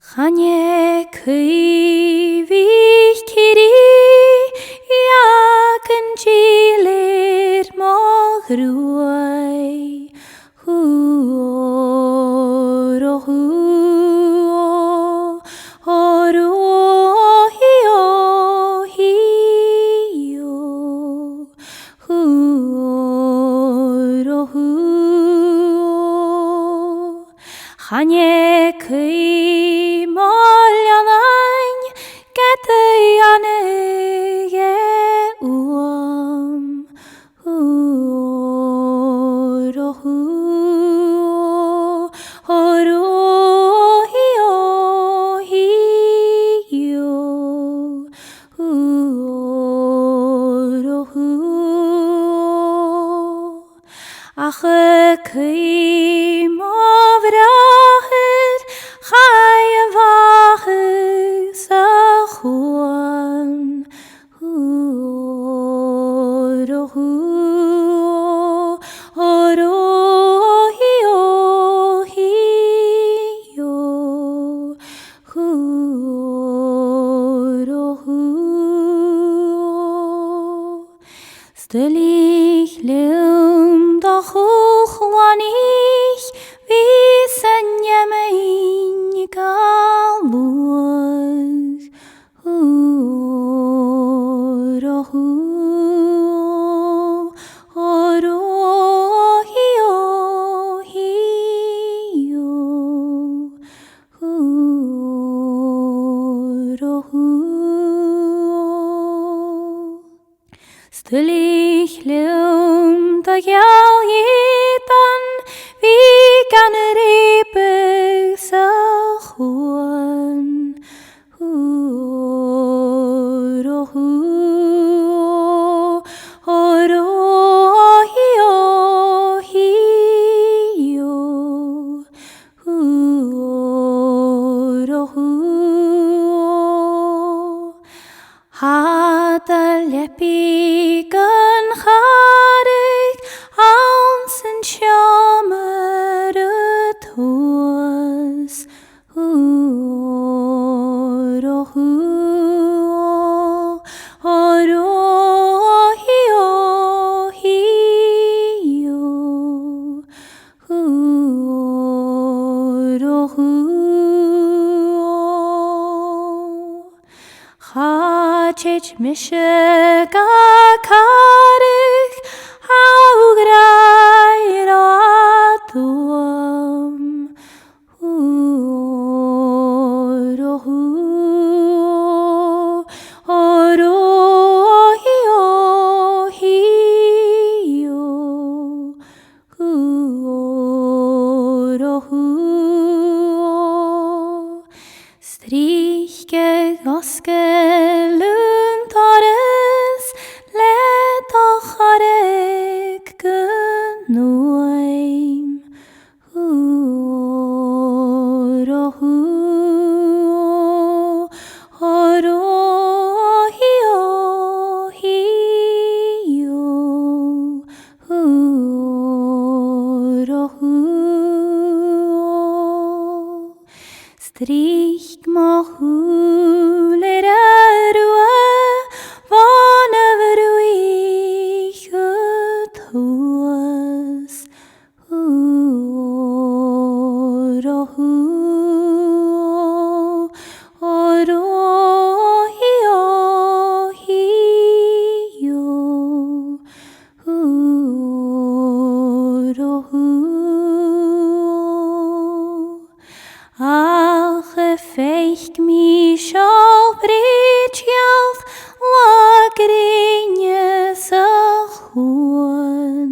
Chanye caoidh kiri Iacan gilir mo ghruaidh Chanye caoidh mo leannain Sgitheanaich Ach caoidh mo bhràthair chaidh sa chuan duilich liom do chuanich Neamain galúach Duilich liom do gheal beagan sa chuan beagan chaidh an t-seòmar tuas chaidh MhicShiridh ghruaidh h-ìosal Na Torran le theirig ghruaidh Strích mo chúlir fhanadh ghruaidh tuas Ach feich mi seo brèid-gheal leannain sa chuan